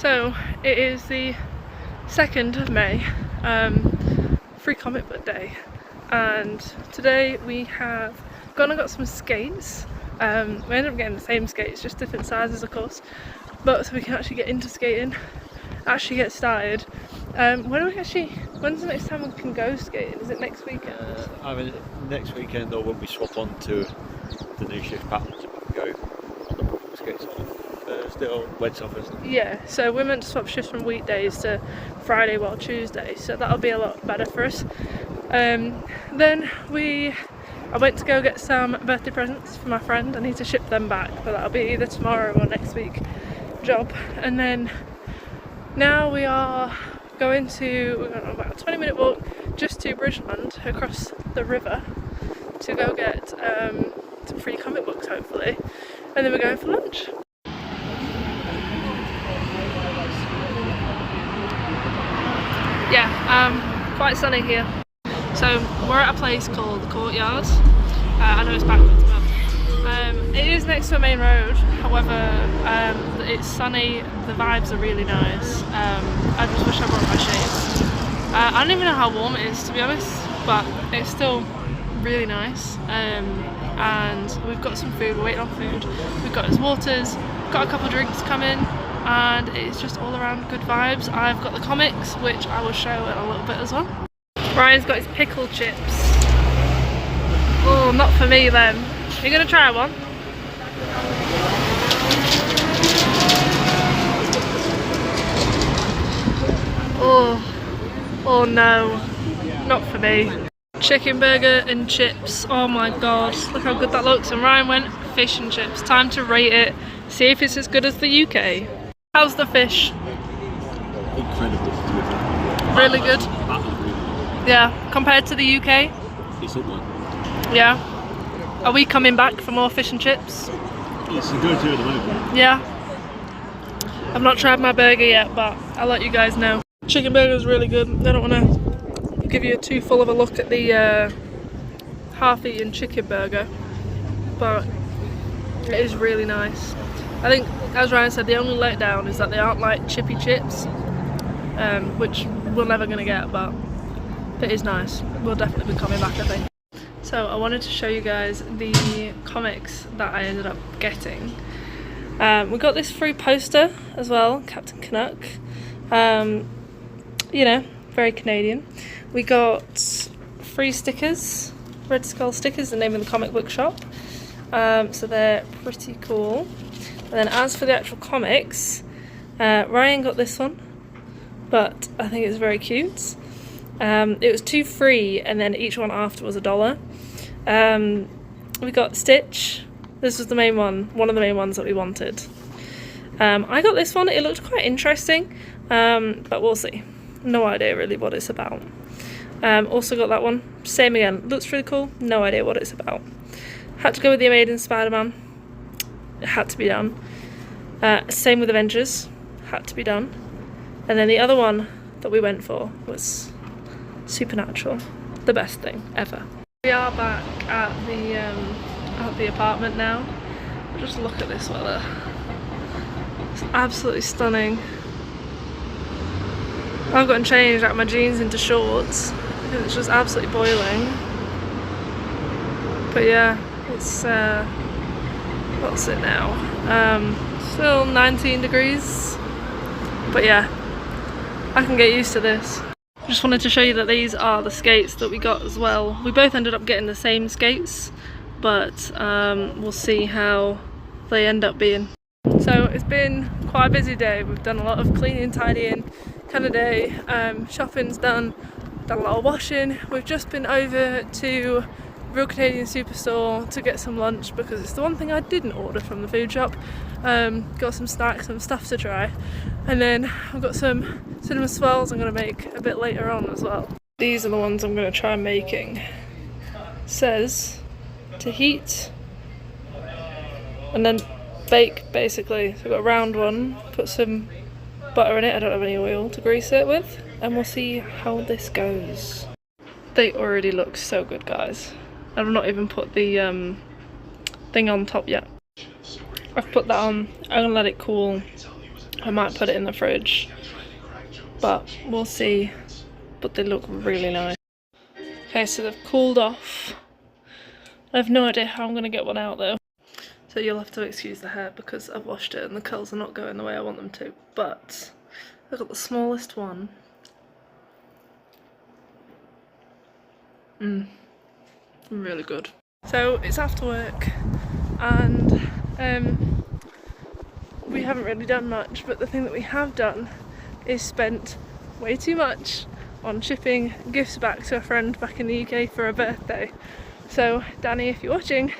So it is the 2nd of May, Free Comic Book Day, and today we have gone and got some skates. We ended up getting the same skates, just different sizes of course, but so we can actually get into skating, actually get started. When's the next time we can go skating? Is it next weekend? I mean, next weekend, or when we swap on to the new shift patterns, we can go on the proper skates on Thursday or Wednesday or Thursday. Yeah, so we're meant to swap shifts from weekdays to Friday or Tuesday, so that'll be a lot better for us. Then I went to go get some birthday presents for my friend. I need to ship them back, but that'll be either tomorrow or next week job. And then now we are going on about a 20-minute walk just to Bridgeland across the river to go get some free comic books hopefully, and then we're going for lunch. Yeah, quite sunny here. So we're at a place called the Courtyard. I know it's backwards, but it is next to a main road. However, it's sunny, the vibes are really nice. I just wish I brought my shades. I don't even know how warm it is, to be honest, but it's still really nice. And we've got some food, we're waiting on food. We've got his waters, got a couple of drinks coming, and it's just all around good vibes. I've got the comics, which I will show in a little bit as well. Ryan's got his pickle chips. Oh, not for me then. Are you gonna try one? Oh no, not for me. Chicken burger and chips, oh my god, look how good that looks. And Ryan went fish and chips. Time to rate it, see if it's as good as the UK. How's the fish? Incredible. Really good? Yeah, compared to the UK? It's up there. Yeah. Are we coming back for more fish and chips? It's the go-to at the moment. Yeah. I've not tried my burger yet, but I'll let you guys know. Chicken burger is really good. I don't want to give you too full of a look at the half-eaten chicken burger, but it is really nice. I think, as Ryan said, the only letdown is that they aren't like chippy chips, which we're never going to get, but it is nice. We'll definitely be coming back, I think. So I wanted to show you guys the comics that I ended up getting. We got this free poster as well, Captain Canuck. You know, very Canadian. We got free stickers, Red Skull stickers, the name of the comic book shop. So they're pretty cool. And then as for the actual comics, Ryan got this one, but I think it's very cute. It was 2 free, and then each one after was $1. We got Stitch. This was the main one of the main ones that we wanted. I got this one, it looked quite interesting, but we'll see. No idea really what it's about. Also got that one, same again, looks really cool, no idea what it's about. Had to go with the Amazing Spider-Man, it had to be done. Same with Avengers, had to be done. And then the other one that we went for was Supernatural, the best thing ever. We are back at the apartment now. Just look at this weather. It's absolutely stunning. I've gotten changed out of my jeans into shorts because it's just absolutely boiling. But yeah, it's what's it now? Still 19 degrees. But yeah, I can get used to this. Just wanted to show you that these are the skates that we got as well. We both ended up getting the same skates, but we'll see how they end up being. So it's been quite a busy day. We've done a lot of cleaning, tidying kind of day. Shopping's done a lot of washing. We've just been over to Real Canadian Superstore to get some lunch because it's the one thing I didn't order from the food shop. Got some snacks, some stuff to try, and then I've got some cinnamon swirls I'm going to make a bit later on as well. These are the ones I'm going to try making. It says to heat and then bake basically. So I've got a round one, put some butter in it, I don't have any oil to grease it with, and we'll see how this goes. They already look so good, guys. I've not even put the thing on top yet. I've put that on, I'm gonna let it cool I might put it in the fridge, but we'll see. But they look really nice. Okay, so they've cooled off. I have no idea how I'm going to get one out though. So you'll have to excuse the hair because I've washed it and the curls are not going the way I want them to. But look at the smallest one. Really good. So it's after work and we haven't really done much, but the thing that we have done is spent way too much on shipping gifts back to a friend back in the UK for her birthday. So Danny, if you're watching,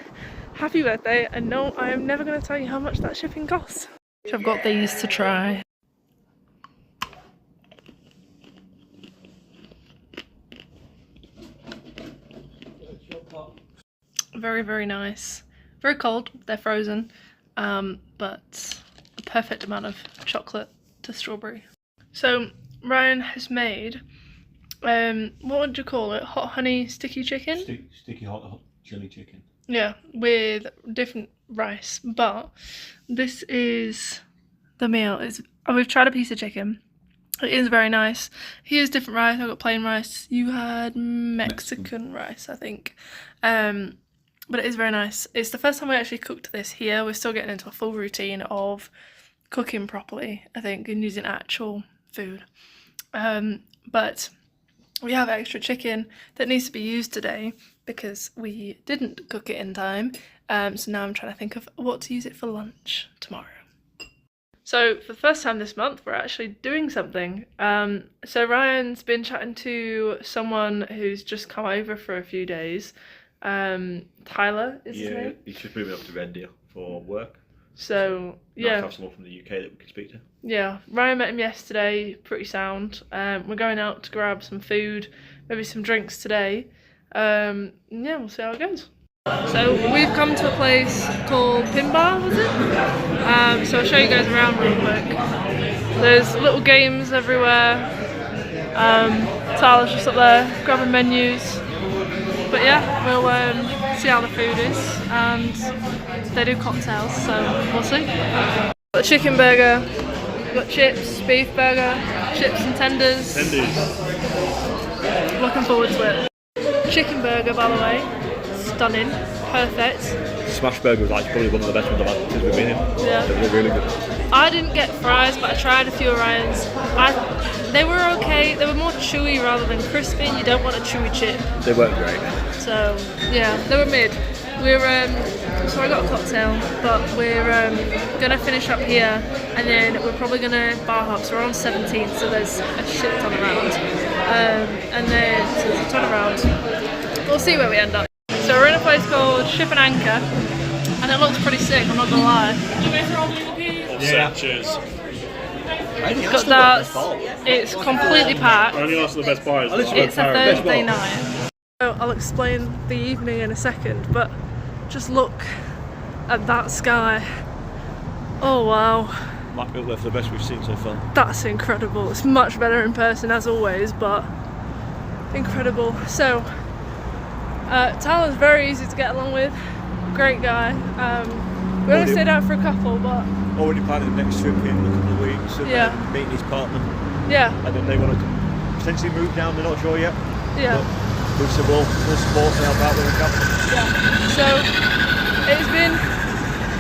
happy birthday, and no, I am never going to tell you how much that shipping costs. I've got these to try. Very, very nice. Very cold, they're frozen, but a perfect amount of chocolate to strawberry. So Ryan has made, what would you call it? Hot honey sticky chicken? Sticky hot chili chicken. Yeah, with different rice, but this is the meal. We've tried a piece of chicken. It is very nice. Here's different rice. I got plain rice. You had Mexican rice, I think. But it is very nice. It's the first time we actually cooked this here. We're still getting into a full routine of cooking properly, I think, and using actual food. But we have extra chicken that needs to be used today because we didn't cook it in time. So now I'm trying to think of what to use it for lunch tomorrow. So for the first time this month, we're actually doing something. So Ryan's been chatting to someone who's just come over for a few days. Tyler is his name? Yeah, he's just moving up to Red Deer for work. So, yeah. Nice to have someone from the UK that we can speak to. Yeah, Ryan met him yesterday, pretty sound. We're going out to grab some food, maybe some drinks today. Yeah, we'll see how it goes. So we've come to a place called Pin Bar, was it? So I'll show you guys around real quick. There's little games everywhere. Tyler's just up there grabbing menus. But yeah, we'll see how the food is, and they do cocktails, so we'll see. Got a chicken burger, got chips, beef burger, chips and tenders. Looking forward to it. Chicken burger, by the way, stunning, perfect. Smash burger was actually probably one of the best ones I've had since we've been here. Yeah. They're really good. I didn't get fries, but I tried a few of Ryan's. They were okay. They were more chewy rather than crispy. You don't want a chewy chip. They weren't great. So yeah, they were mid. We're so I got a cocktail, but we're gonna finish up here, and then we're probably gonna bar hop. So we're on 17th, so there's a shit ton around, and then so there's a ton around. We'll see where we end up. So we're in a place called Ship and Anchor, and it looks pretty sick. I'm not gonna lie. Yeah. Cheers. It's got darts. It's completely packed. Only ask for the best buys. It's a Thursday night. So I'll explain the evening in a second, but just look at that sky. Oh wow. Might be the best we've seen so far. That's incredible. It's much better in person as always, but incredible. So Tyler's very easy to get along with. Great guy. We only stayed out for a couple, but already planning the next trip in a couple of weeks, and then meeting his partner. Yeah. And then they want to potentially move down, they're not sure yet. Yeah. But we said we'll support and help out where we can. Yeah. So it's been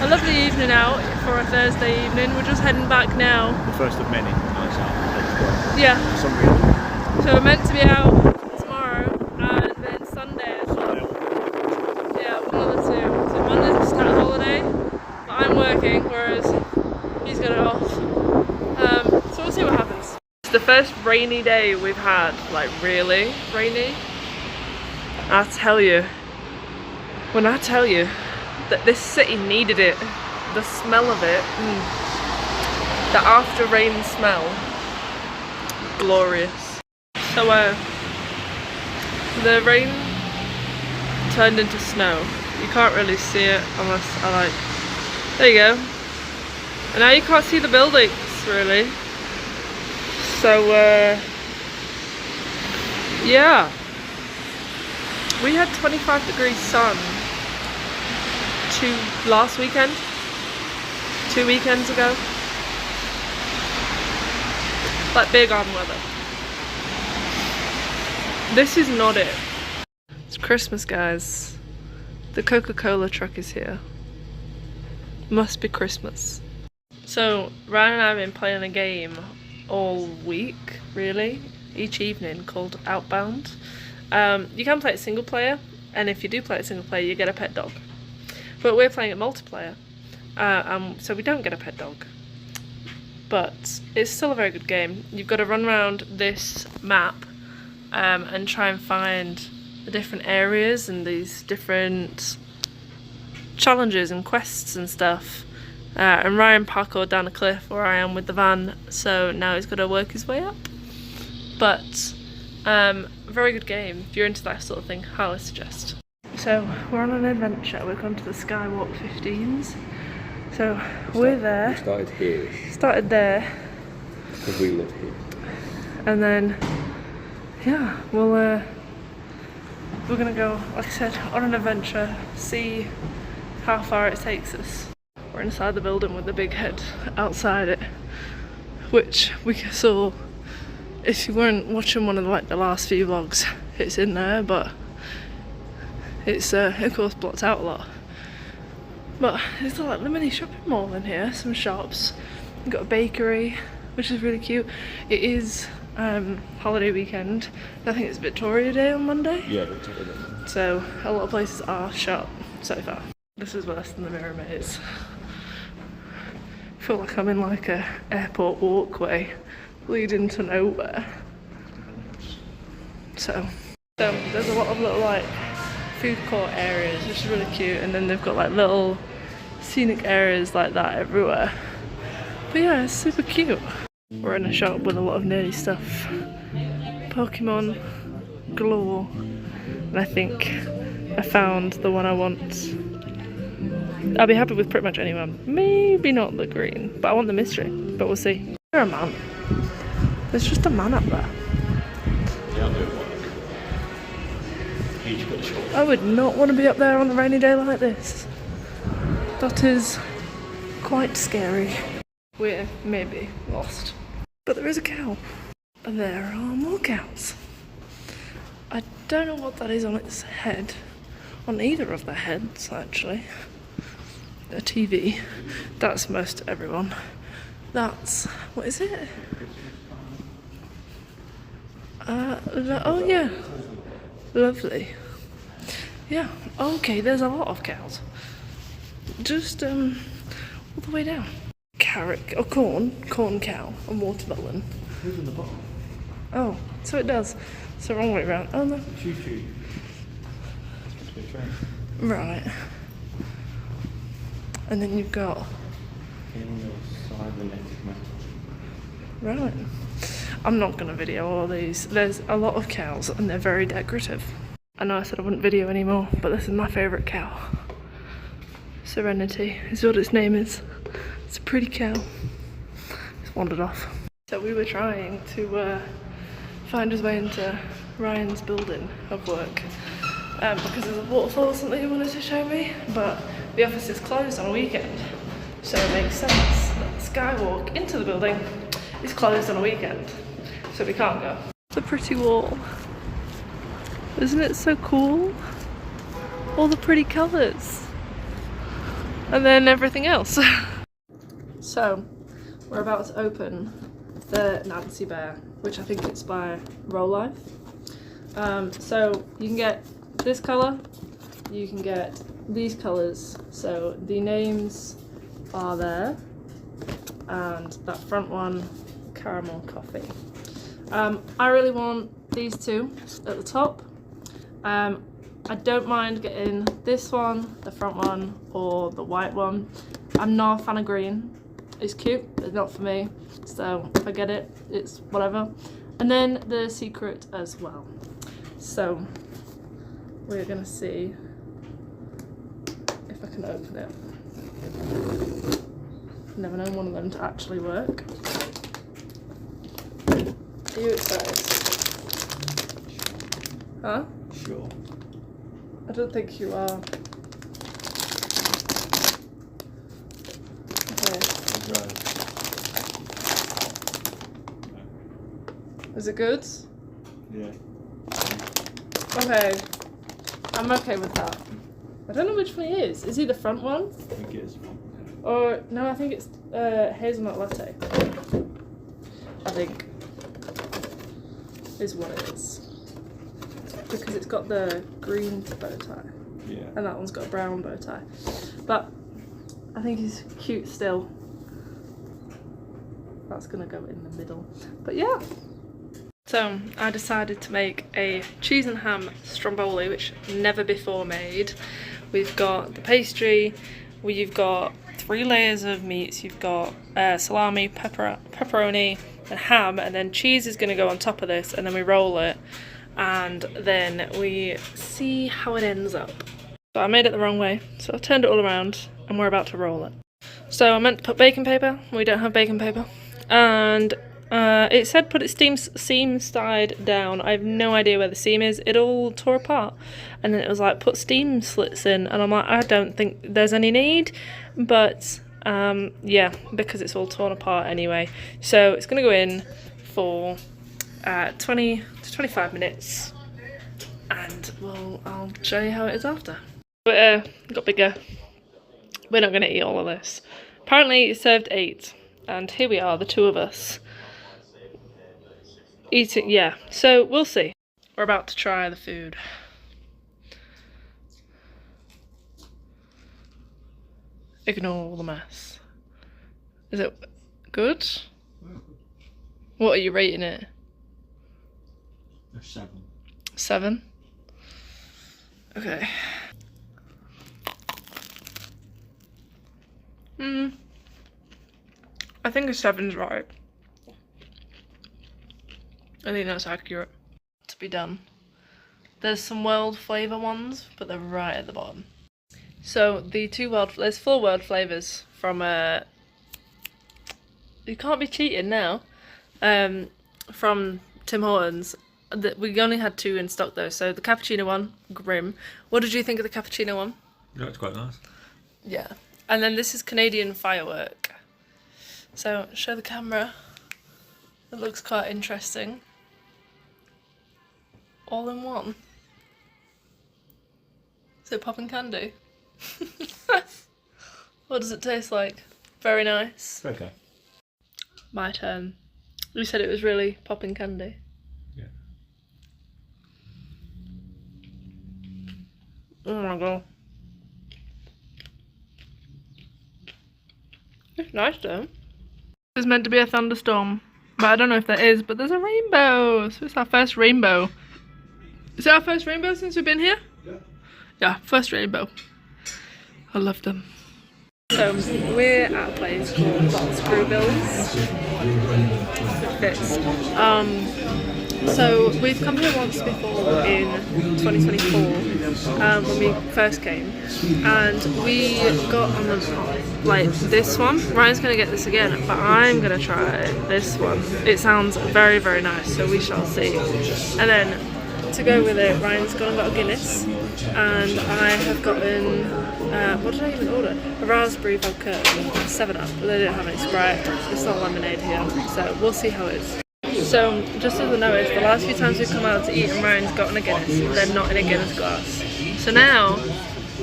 a lovely evening out for a Thursday evening. We're just heading back now. The first of many nights out. Yeah. For some reason. So we're meant to be out tomorrow and then Sunday as well. Yeah, one of the two. So Monday's a start holiday, but I'm working, whereas he's got it off. So we'll see what happens. It's the first rainy day we've had, like really rainy. I tell you, when I tell you that this city needed it, the smell of it, the after rain smell, glorious. So the rain turned into snow. You can't really see it unless I like, there you go. And now you can't see the buildings really. So yeah. We had 25 degrees sun last weekend, 2 weekends ago. Like big on weather. This is not it. It's Christmas, guys. The Coca-Cola truck is here. Must be Christmas. So Ryan and I have been playing a game all week, really, each evening, called Outbound. You can play it single player, and if you do play it single player, you get a pet dog. But we're playing it multiplayer, so we don't get a pet dog. But it's still a very good game. You've got to run around this map and try and find the different areas and these different challenges and quests and stuff. And Ryan parkoured down a cliff where I am with the van, so now he's got to work his way up. But very good game. If you're into that sort of thing, highly suggest. So we're on an adventure. We've gone to the Skywalk 15s. So we're there. We started here. Started there. Because we live here. And then, yeah, we're gonna go, like I said, on an adventure, see how far it takes us. We're inside the building with the big head outside it, which we saw. If you weren't watching one of the last few vlogs, it's in there, but it's of course blocked out a lot. But there's like the mini shopping mall in here, some shops. We've got a bakery, which is really cute. It is holiday weekend. I think it's Victoria Day on Monday. Yeah, Victoria Day. So a lot of places are shut so far. This is worse than the Mirror Maze. I feel like I'm in like a airport walkway leading to nowhere. So there's a lot of little like food court areas, which is really cute, and then they've got like little scenic areas like that everywhere. But yeah, it's super cute. We're in a shop with a lot of nerdy stuff. Pokemon galore. And I think I found the one I want. I'll be happy with pretty much anyone. Maybe not the green, but I want the mystery. But we'll see. There's a man. There's just a man up there. Yeah, I'll do it. He's got a shot. I would not want to be up there on a rainy day like this. That is quite scary. We're maybe lost. But there is a cow. And there are more cows. I don't know what that is on its head. On either of their heads, actually. A TV. That's most everyone. That's... what is it? Oh yeah. Lovely. Yeah. Okay, there's a lot of cows. Just all the way down. Carrot or corn cow, and watermelon. Who's in the bottom? Oh, so it does. It's the wrong way around. Oh no. Choo-choo. Right. And then you've got... Right. I'm not going to video all these. There's a lot of cows and they're very decorative. I know I said I wouldn't video anymore, but this is my favourite cow. Serenity is what its name is. It's a pretty cow. It's wandered off. So we were trying to find his way into Ryan's building of work because there's a waterfall or something he wanted to show me, but the office is closed on a weekend, so it makes sense that the Skywalk into the building is closed on a weekend, so we can't go. It's a pretty wall. Isn't it so cool? All the pretty colours. And then everything else. So, we're about to open the Nancy Bear, which I think it's by Roll Life. So you can get this colour, you can get these colours. So the names are there, and that front one, caramel coffee. I really want these two at the top. I don't mind getting this one, the front one, or the white one. I'm not a fan of green. It's cute, but not for me. So if I get it, it's whatever. And then the secret as well. So we're gonna see if I can open it. Never known one of them to actually work. Are you excited? Huh? Sure. I don't think you are. Okay. Is it good? Yeah. Okay. I'm okay with that. I don't know which one he is. Is he the front one? I think it is. Or, no, I think it's hazelnut latte. I think. Is what it is. Because it's got the green bow tie. Yeah. And that one's got a brown bow tie. But I think he's cute still. That's gonna go in the middle. But yeah. So I decided to make a cheese and ham stromboli, which never before made. We've got the pastry, you've got 3 layers of meats, you've got salami, pepperoni and ham, and then cheese is going to go on top of this, and then we roll it and then we see how it ends up. So I made it the wrong way, so I turned it all around and we're about to roll it. So I meant to put baking paper, we don't have baking paper, and it said put its seam side down. I have no idea where the seam is. It all tore apart, and then it was like put steam slits in, and I'm like, I don't think there's any need, but yeah, because it's all torn apart anyway. So it's gonna go in for 20 to 25 minutes, and I'll show you how it is after. But got bigger. We're not gonna eat all of this. Apparently it served 8, and here we are, the 2 of us. Eating, yeah, so we'll see. We're about to try the food. Ignore all the mess. Is it good? What are you rating it? A 7. 7? Okay. I think a 7's right. I think that's accurate. To be done. There's some world flavour ones, but they're right at the bottom. So the there's 4 world flavours from you can't be cheating now. From Tim Hortons. We only had 2 in stock though. So the cappuccino one, grim. What did you think of the cappuccino one? Yeah, it's quite nice. Yeah. And then this is Canadian Firework. So show the camera. It looks quite interesting. All in one. Is it popping candy? What does it taste like? Very nice. Okay. My turn. You said it was really popping candy. Yeah. Oh my god. It's nice though. There's meant to be a thunderstorm, but I don't know if there is, but there's a rainbow. So it's our first rainbow. Is it our first rainbow since we've been here? Yeah. Yeah, first rainbow. I love them. So we're at a place called Screwbills. So we've come here once before in 2024 when we first came, and we got on the this one. Ryan's gonna get this again, but I'm gonna try this one. It sounds very, very nice, so we shall see. And then to go with it, Ryan's gone and got a Guinness, and I have gotten what did I even order? A raspberry vodka 7-Up, but they didn't have any Sprite. It's not lemonade here, so we'll see how it is. So, just as a notice, the last few times we've come out to eat and Ryan's gotten a Guinness, they're not in a Guinness glass. So now,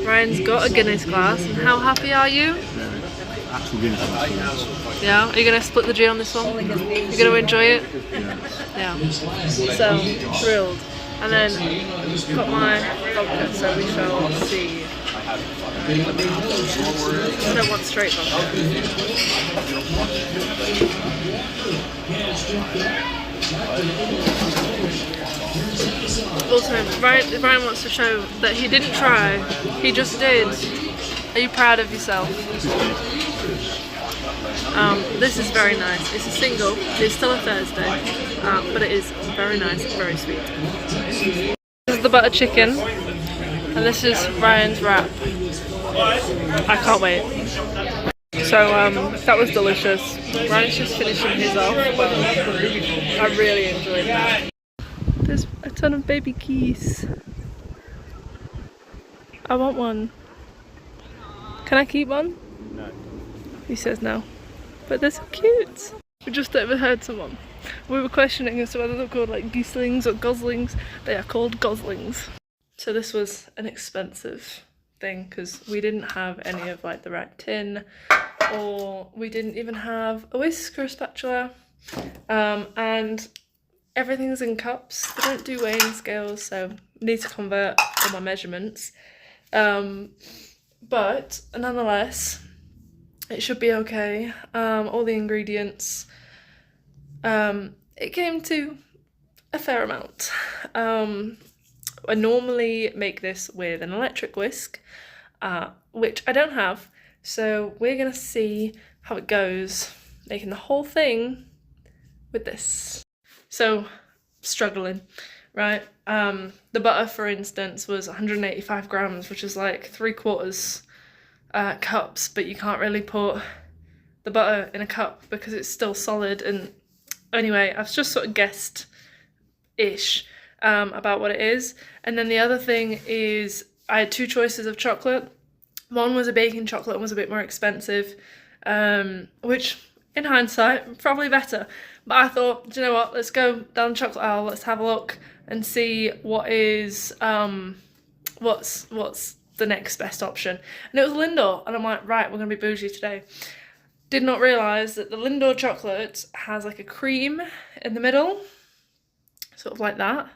Ryan's got a Guinness glass, and how happy are you? Actual Guinness glass. Yeah? Are you going to split the G on this one? You're going to enjoy it? Yeah. So, thrilled. And then, got my vodka, so we shall see. I don't want straight vodka. Also, Ryan wants to show that he didn't try, he just did. Are you proud of yourself? This is very nice. It's a single, it's still a Thursday, but it is very nice and very sweet. This is the butter chicken, and this is Ryan's wrap. I can't wait. So that was delicious. Ryan's just finishing his off, but I really enjoyed that. There's a ton of baby geese. I want one. Can I keep one? No. He says no. But they're so cute. We just overheard someone. We were questioning as to whether they're called like Gieslings or Goslings. They are called Goslings. So this was an expensive thing because we didn't have any of like the right tin, or we didn't even have a whisk or a spatula, and everything's in cups. They don't do weighing scales, so I need to convert all my measurements. But nonetheless, it should be okay. All the ingredients, it came to a fair amount. I normally make this with an electric whisk, which I don't have, so we're gonna see how it goes making the whole thing with this. So, struggling, right? The butter, for instance, was 185 grams, which is like 3/4 cups, but you can't really put the butter in a cup because it's still solid. And anyway, I've just sort of guessed-ish about what it is. And then the other thing is I had 2 choices of chocolate. One was a baking chocolate and was a bit more expensive, which in hindsight probably better, but I thought, do you know what, let's go down chocolate aisle, let's have a look and see what is what's the next best option. And it was Lindor, and I'm like, right, we're gonna be bougie today. Did not realise that the Lindor chocolate has like a cream in the middle, sort of like that.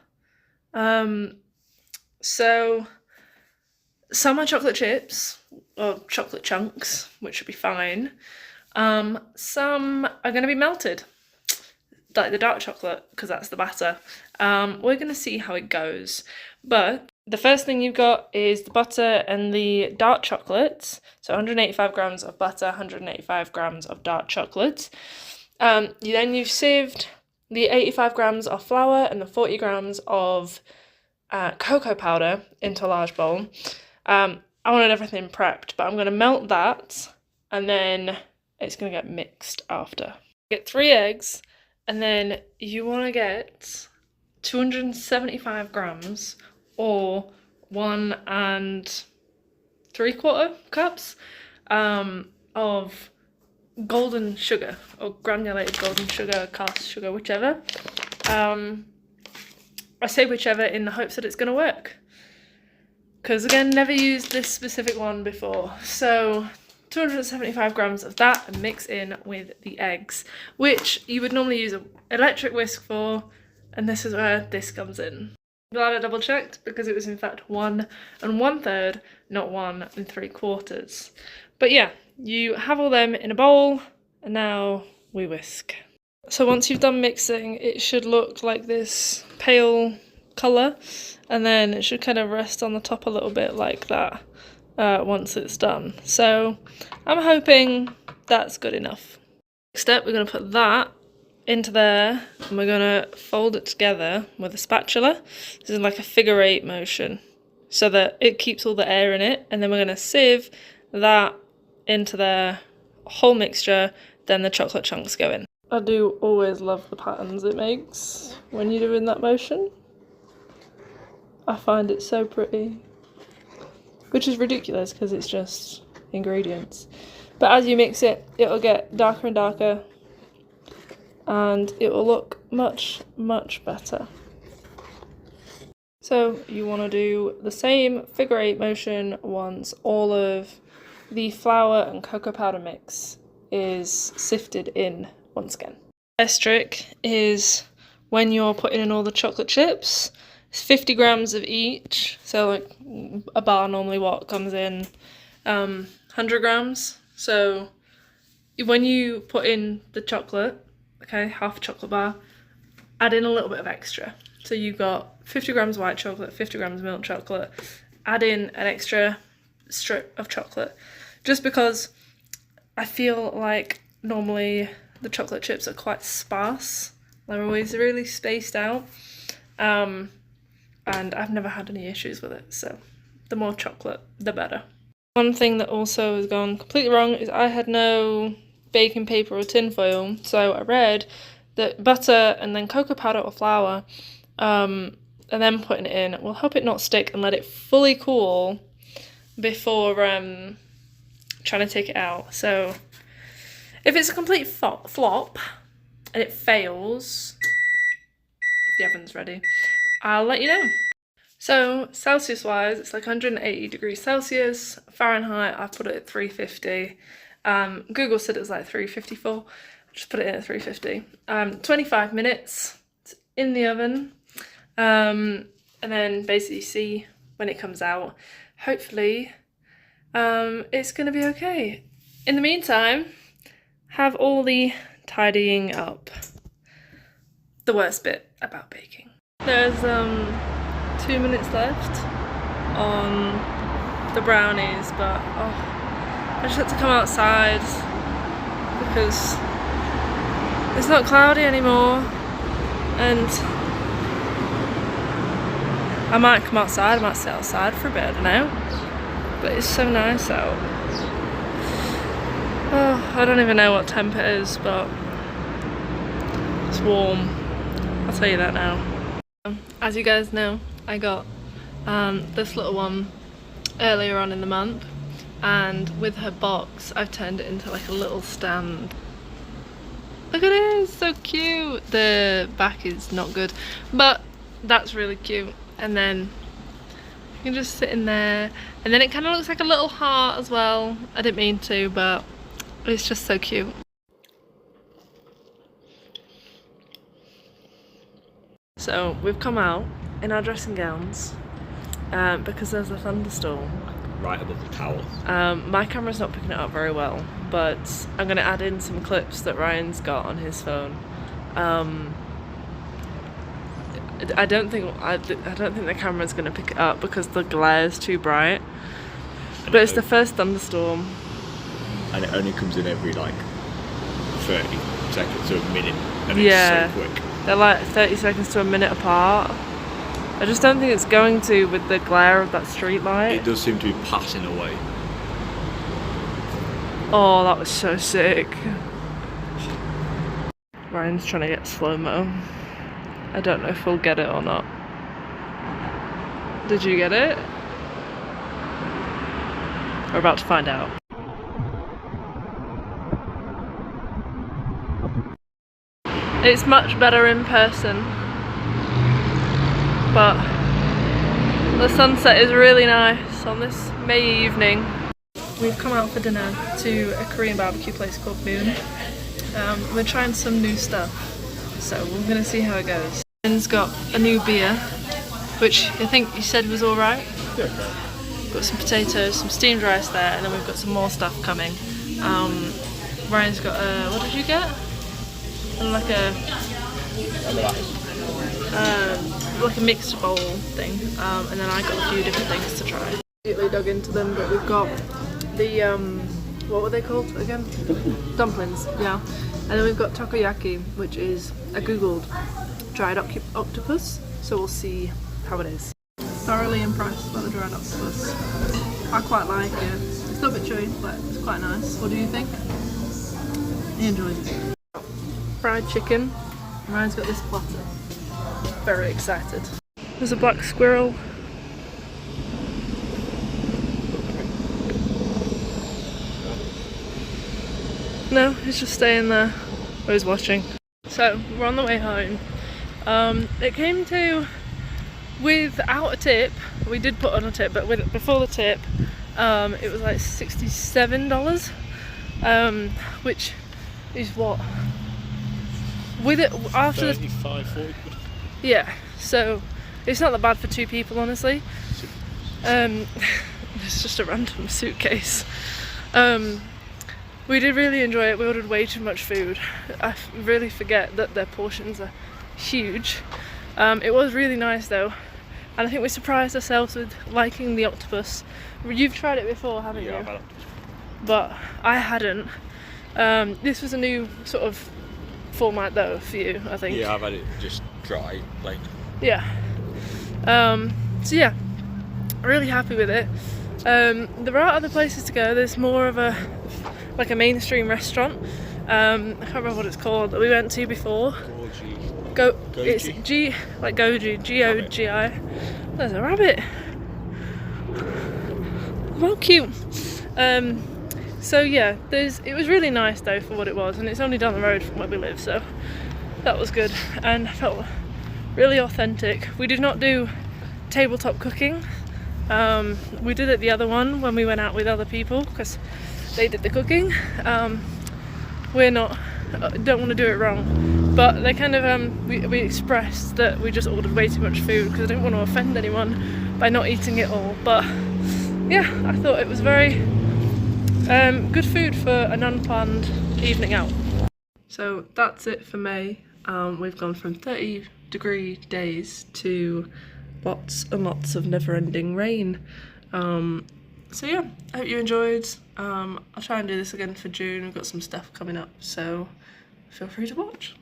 So some are chocolate chips or chocolate chunks, which should be fine. Some are going to be melted, like the dark chocolate, because that's the batter. We're going to see how it goes. But the first thing you've got is the butter and the dark chocolate. So 185 grams of butter, 185 grams of dark chocolate. You've sieved the 85 grams of flour and the 40 grams of cocoa powder into a large bowl. I wanted everything prepped, but I'm going to melt that and then it's going to get mixed after. Get 3 eggs, and then you want to get 275 grams or 1 3/4 cups of golden sugar, or granulated golden sugar, cast sugar, whichever. I say whichever in the hopes that it's going to work, because again, never used this specific one before. So 275 grams of that, and mix in with the eggs, which you would normally use an electric whisk for, and this is where this comes in. I'm glad I double checked, because it was in fact 1 1/3, not 1 3/4. But yeah, you have all them in a bowl, and now we whisk. So once you've done mixing, it should look like this pale colour, and then it should kind of rest on the top a little bit like that once it's done. So I'm hoping that's good enough. Next step, we're going to put that into there, and we're going to fold it together with a spatula. This is like a figure 8 motion, so that it keeps all the air in it, and then we're going to sieve that into the whole mixture, then the chocolate chunks go in. I do always love the patterns it makes when you're doing that motion. I find it so pretty, which is ridiculous because it's just ingredients. But as you mix it, it'll get darker and darker, and it will look much, much better. So you want to do the same figure 8 motion once all of the flour and cocoa powder mix is sifted in once again. Best trick is when you're putting in all the chocolate chips, it's 50 grams of each. So like a bar normally what comes in 100 grams. So when you put in the chocolate, okay, half a chocolate bar, add in a little bit of extra. So you've got 50 grams white chocolate, 50 grams milk chocolate, add in an extra strip of chocolate. Just because I feel like normally the chocolate chips are quite sparse. They're always really spaced out. And I've never had any issues with it, so the more chocolate, the better. One thing that also has gone completely wrong is I had no baking paper or tin foil, so I read that butter and then cocoa powder or flour and then putting it in will help it not stick and let it fully cool before trying to take it out. So if it's a complete flop, and it fails, the oven's ready, I'll let you know. So Celsius wise, it's like 180 degrees Celsius. Fahrenheit, I put it at 350. Google said it was like 354. I just put it in at 350. 25 minutes in the oven. And then basically see when it comes out. Hopefully, it's gonna be okay. In the meantime, have all the tidying up. The worst bit about baking. There's 2 minutes left on the brownies, but I just had to come outside because it's not cloudy anymore, and I might come outside, I might sit outside for a bit, I don't know, but it's so nice out. Oh, I don't even know what temp it is, but it's warm, I'll tell you that now. As you guys know, I got this little one earlier on in the month, and with her box I've turned it into like a little stand. Look at it, it's so cute. The back is not good, but that's really cute. And then you can just sit in there, and then it kind of looks like a little heart as well. I didn't mean to, but it's just so cute. So we've come out in our dressing gowns because there's a thunderstorm right above the tower. My camera's not picking it up very well, but I'm going to add in some clips that Ryan's got on his phone. I don't think the camera's going to pick it up because the glare's too bright. But it's the first thunderstorm, and it only comes in every like 30 seconds to a minute, and yeah, it's so quick. They're like 30 seconds to a minute apart. I just don't think it's going to with the glare of that street light. It does seem to be passing away. Oh, that was so sick. Ryan's trying to get slow-mo. I don't know if we'll get it or not. Did you get it? We're about to find out. It's much better in person, but the sunset is really nice on this May evening. We've come out for dinner to a Korean barbecue place called Moon. We're trying some new stuff, so we're gonna see how it goes. Ryan's got a new beer, which I think you said was alright. Yeah. Got some potatoes, some steamed rice there, and then we've got some more stuff coming. Ryan's got a, what did you get? Like a mixed bowl thing, and then I got a few different things to try. Immediately dug into them, but we've got the what were they called again? Dumplings, yeah. And then we've got takoyaki, which is I googled dried octopus, so we'll see how it is. Thoroughly impressed by the dried octopus. I quite like it. It's a little bit chewy, but it's quite nice. What do you think? He enjoyed it. Fried chicken. Ryan's got this platter. Very excited. There's a black squirrel. No, he's just staying there. Oh, he's watching. So we're on the way home. It came to, without a tip, we did put on a tip, but before the tip, it was like $67, which is what? With it after 35, 40 quid. Yeah, so it's not that bad for two people, honestly. It's just a random suitcase. We did really enjoy it. We ordered way too much food. I really forget that their portions are huge. It was really nice though, and I think we surprised ourselves with liking the octopus. You've tried it before, haven't you? I've had octopus. But I hadn't. This was a new sort of format though for you, I think. Yeah, I've had it just dry, like. Yeah. So yeah, really happy with it. There are other places to go. There's more of a mainstream restaurant. I can't remember what it's called that we went to before. Goji. It's G like Goji, G-O-G-I. There's a rabbit. Well, cute. So yeah, it was really nice though for what it was, and it's only down the road from where we live, so that was good and felt really authentic. We did not do tabletop cooking. We did it the other one when we went out with other people because they did the cooking. We're not, don't want to do it wrong, but they kind of we expressed that we just ordered way too much food because I didn't want to offend anyone by not eating it all. But yeah, I thought it was very good food for an unplanned evening out. So that's it for May. We've gone from 30-degree days to lots and lots of never-ending rain. So yeah, I hope you enjoyed. I'll try and do this again for June. We've got some stuff coming up, so feel free to watch.